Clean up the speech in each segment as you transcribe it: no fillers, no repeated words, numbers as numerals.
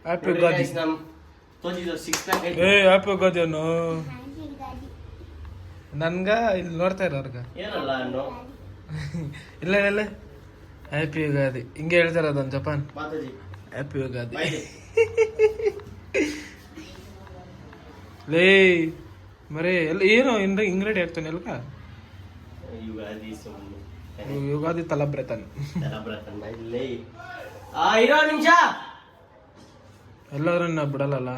Happy Ugadi. ಏ happy Ugadi ಅನ್ನು ನನ್ಗ ಇಲ್ಲಿ ನೋಡ್ತಾ ಇರೋರ್ಗ ಇಲ್ಲ ಇಲ್ಲ ಹ್ಯಾಪಿ ಯುಗಾದಿ ಹಿಂಗೆ ಹೇಳ್ತಾರ ಅದೊಂದು ಜಪಾನ್ ಹ್ಯಾಪಿ ಯುಗಾದಿ. ಲೇ ಮರೇ ಎಲ್ಲ ಏನು ಇಂಗ್ರೇಡಿ ಆಗ್ತಾನೆ ಅಲ್ಕ ಯುಗಾದಿ ತಲಬ್ರೆತನ್ ಎಲ್ಲರೂ ನಾ ಬಿಡಲ್ಲ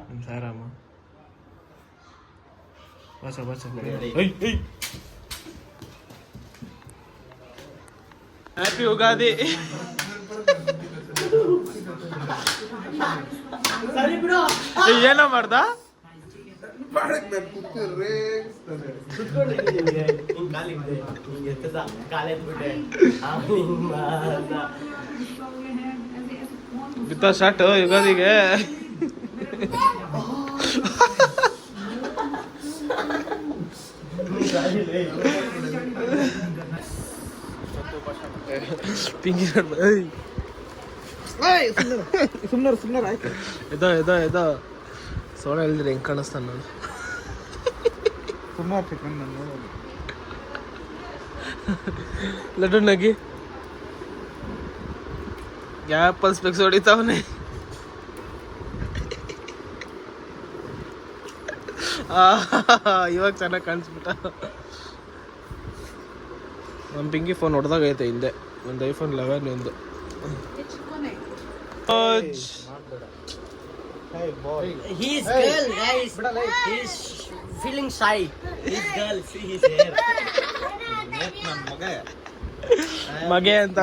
ನಿಮ್ ಸಾರಾಮ ಬಸ ಬಸ ಹ್ಯಾಪಿ ಯುಗಾದಿ. ಏನೋ ಮಾಡ್ದ ಬಿತ್ತ ಶಾಟ್ ಯುಗಾದಿಗೆ. ಪಿಂಗಿ ಸುಮ್ಮನೆ ಆಯ್ತು ಇದೋ ಸೋಣ ಹೇಳಿದ್ರೆ ಹೆಂಗ್ ಕಾಣಿಸ್ತಾನ ನಾನು ಲಡ್ಡು ನಗಿ ಗ್ಯಾಪಲ್ ಸ್ಪೆಕ್ಸ್ ಹೊಡಿತಾವನೆ. ಇವಾಗ ಚೆನ್ನಾಗಿ ಕಾಣಿಸ್ಬಿಟ್ಟ. ನಮ್ಮ ಪಿಂಗಿ ಫೋನ್ ಹೊಡೆದಾಗೈತೆ ಹಿಂದೆ ಒಂದು ಐಫೋನ್ 11 ಒಂದು. He's girl, guys. He's feeling shy. He's girl. See his hair. ಮಗೆ ಅಂತ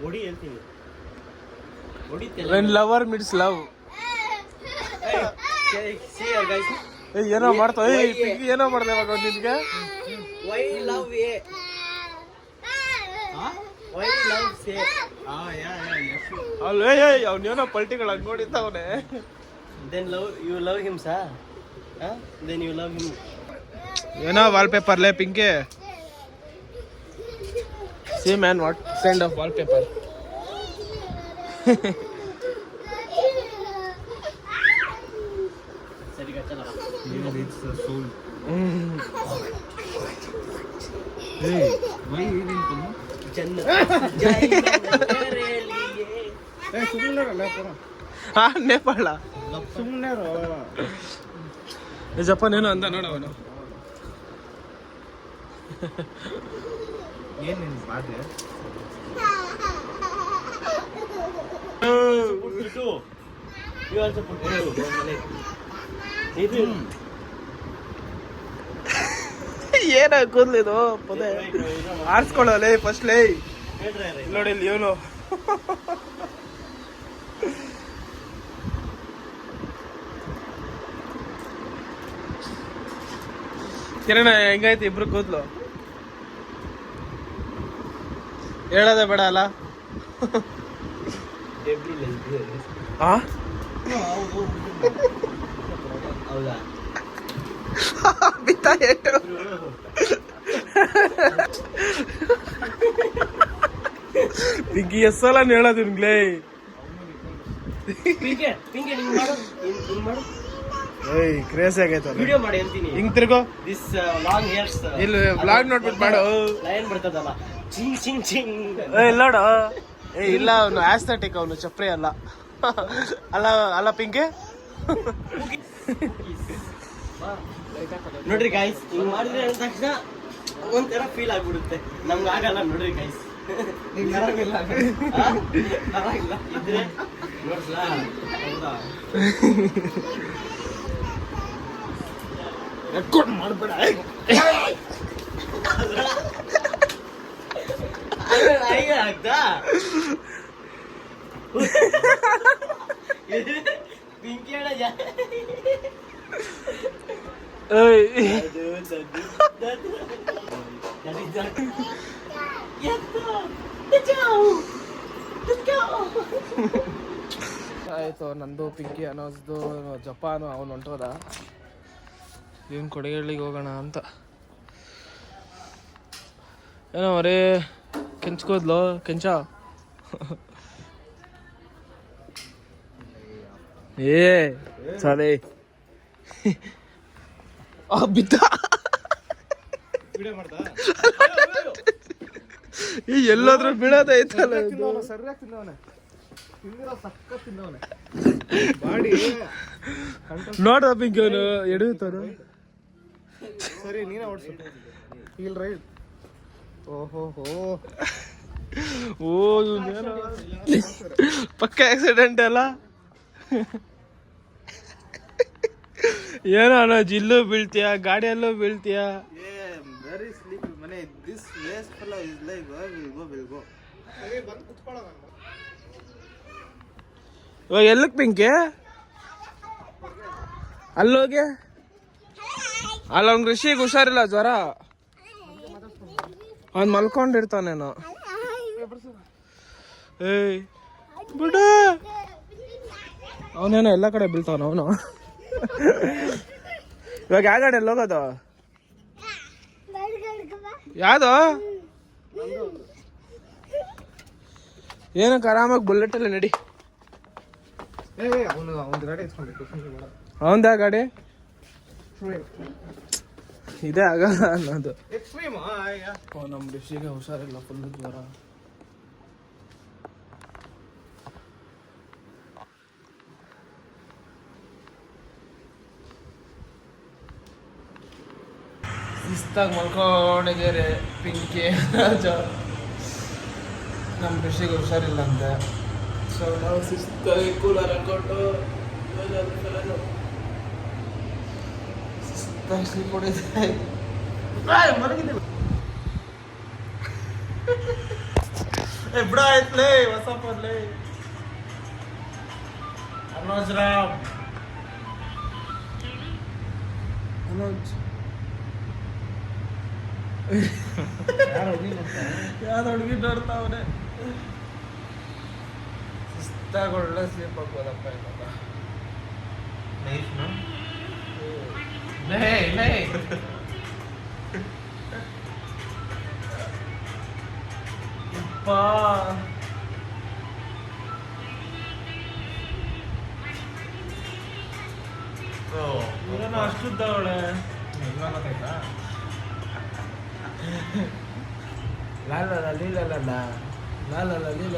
ಓಡಿ ಹೇಳ್ತೀನಿ. when lover meets love. See her, guys. ಏನೋ ಮಾಡ್ತಾವ ಪಿಂಗಿ ಏನೋ ಮಾಡ್ದೆ ಇವಾಗ ನಿನ್ಗೆ. Why love ye? Why love say? ಅಲ್ಲ ಅವನೇನೋ ಪಲ್ಟಿಗಳು ಹಂಗ್ ನೋಡಿದ್ದವನೆ. Then you love him, sir? Then you love him. ಏನೋ ವಾಲ್ಪೇಪರ್ ಲೇ Pinki. See man, what kind of wallpaper? ಸರಿ ಗಚ್ಚಲ್ಲ. It's a soul. Hey, why you didn't come? ಜನ್ನ ಜೈ ತೆರೆ ಲಿಯೇ. Hey, ಸುಮ್ಮನೆ ಅಲ್ಲ ಪರ. ಹಾ ನೇಪಾಳ ಸುಮ್ಮನೆ ಜಪಾನ್ ಏನೋ ಅಂದ ನೋಡ ಅವನು. ಏನೇನು ಬಾಧೆ? You also put ಇದು ಏನ ಕೂದ್ಲಿದು ಪದೇ ಆರ್ಸ್ಕೊಳ್ಳಲೇ ಫಸ್ಟ್ ಲೇ ನೋಡಿ ಇಲ್ಲಿ ಇವನು. ಕಿರಣ ಹೆಂಗೈತಿ ಇಬ್ರು ಕೂದ್ಲು ಹೇಳೋದೇ ಬೇಡ ಅಲ್ಲ. ಹೌದಾ ಬಿತ್ತ ಎಷ್ಟು ಪಿಂಕಿ ಎಸ್ಸಲ್ಲ ಹೇಳೋದು ನಿನ್ಗ್ಲೇ. ಪಿಂಕೆ ಹಿಂಗ್ ಮಾಡು ಹಿಂಗ್ ಮಾಡು. ಏಯ್ ಕ್ರೇಜ್ ಆಗೈತೆ ವಿಡಿಯೋ ಮಾಡಿ ಹೇಳ್ತೀನಿ. ಹಿಂಗ್ ತಿರ್ಗೋ ದಿಸ್ ಲಾಂಗ್ ಹೇರ್ಸ್ ಇಲ್ಲಿ ಬ್ಲಾಗ್ ನೋಡ್ಬಿಟ್ಟು ಮಾಡು. ಲೈನ್ ಬರ್ತದಲ್ಲ ಚಿಂಗ್ ಚಿಂಗ್ ಚಿಂಗ್. ನೋಡು ಇಲ್ಲ ಅವನು ಆಸ್ಥೆಟಿಕ್ ಅವನು ಚಪ್ರಿ ಅಲ್ಲ ಅಲ್ಲ ಅಲ್ಲ ಪಿಂಕಿ. ನೋಡ್ರಿ ಗೈಸ್ ಹಿಂಗ್ ಮಾಡಿದ್ರೆ ಅಂದ ತಕ್ಷಣ ಒಂಥರ ಫೀಲ್ ಆಗ್ಬಿಡುತ್ತೆ. ನಮ್ಗೆ ಆಗಲ್ಲ ನೋಡ್ರಿ ಗೈಸ್. ಪರವಾಗಿಲ್ಲ ಇದ್ರೆ ನೋಡ್ಲಾ. ಹೌದಾ ರೆಕಾರ್ಡ್ ಮಾಡ್ಬೇಡ. ಆಗ್ತಾ ಪಿಂಕಿ ಅಣ್ಣ ಆಯ್ತು ನಂದು ಪಿಂಕಿ ಅನ್ನೋದು ಜಪಾನು ಅವನು ಹೊಂಟೋದ. ಇವನ್ ಕೊಡಗಳ್ಳಿಗೆ ಹೋಗೋಣ ಅಂತ. ಏನೋ ಮರೇ ಕೆಂಚ್ಕೋದ್ಲು ಕೆಂಚ ಏ ಸರಿ ಬಿದ್ದ ವಿಡಿಯೋ ಮಾಡ್ದ ಈ ಎಲ್ಲಾದ್ರೂ ಬೀಳೋದೈತಲ್ಲ ಸರಿಯಾಗಿ ತಿಂದವನೆ ತಿಂದಿರೋ ಸಕ್ಕ ತಿಂದವನೆ ಬಾಡಿ ನೋಡ ಪಿಂಕಿ ಅವನು ಎಡುತ್ತಾನು ಸರಿ ನೀನೇ ಓಡಿಸು ಹೀಲ್ ರೈಟ್ ಓಹೋ ಓ ಇವ್ನೇನೋ ಪಕ್ಕ ಆಕ್ಸಿಡೆಂಟ್ ಅಲ್ಲ ಏನೋ ಅಣ್ಣ ಜಿಲ್ಲು ಬೀಳ್ತೀಯ ಗಾಡಿಯಲ್ಲೂ ಬೀಳ್ತೀಯ ವೆರಿ ಸ್ಲೀಪ್ ಮನೆ this ways fellow is like will go ಬಂದು ಕುತ್ಕೊಳ್ಳೋ ಇವಾಗ ಎಲ್ಲಕ್ ಪಿಂಕಿ ಅಲ್ಲೋಗಿ ಅಲ್ಲ ಅವ್ನ್ ಋಷಿಗೆ ಹುಷಾರಿಲ್ಲ ಜ್ವರ ಅವ್ನ್ ಮಲ್ಕೊಂಡಿರ್ತಾನೇನೋ ಏಯ್ ಬಿಡ ಅವನೇನೋ ಎಲ್ಲ ಕಡೆ ಬೀಳ್ತಾವನ ಅವನು ಇವಾಗ ಯಾವ ಗಾಡಿ ಅಲ್ಲಿ ಹೋಗೋದು ಯಾವ್ದು ಏನಕ್ಕೆ ಆರಾಮಾಗಿ ಬುಲೆಟ್ ಅಲ್ಲಿ ನಡಿ ಅವನು ಒಂದು ಗಾಡಿ ಇಸ್ಕೊಂಡಿತ್ತು ಅವಂದ ಗಾಡಿ ಇದೇ ಆಗಲ್ಲ ಅನ್ನೋದು ಎಕ್ಸ್ಟ್ರೀಮ್ ನಮ್ಮ ಋಷಿಗೆ ಹುಷಾರಿಲ್ಲ ಫುಲ್ ಜ್ವರ ಶಿಸ್ತಾಗಿ ಮಲ್ಕೊಂಡಿದ್ದೀರಿ ಪಿಂಕಿ ನಮ್ಮ ಋಷಿಗೆ ಹುಷಾರಿಲ್ಲ ಅಂತೆ ಸೊ ನಾವು ಶಿಸ್ತಾಗಿ ಕೂಲರ್ ಹಾಕೊಂಡು ಶಿಸ್ತಾಗಿ ಸ್ಲೀಪ್ ಹೊಡಿದೆ ಮಲಗಿದ್ದಿಲ್ಲ ಬಿಡ ಆಯ್ತಲೇ ಹೊಸ ಪರ್ಲೆ ಅನೋಜ್ ರಾಮ್ ಅನೋಜ್ ಯಾವ್ದು ಹುಡುಗಿ ನೋಡ್ತಾವನೆ ಶಿಸ್ತಾಗಿ ಒಳ್ಳೆ ಸ್ಲೀಪ್ ಹಾಕ್ಬೋದಪ್ಪ ಇವಾಗ ಲೇ ಲೇ ಅಪ್ಪ ಇವರೇನೋ ಅಷ್ಟುದ್ದವಳೆ ಲಾಲ ಲೀಲ ಲೀಲ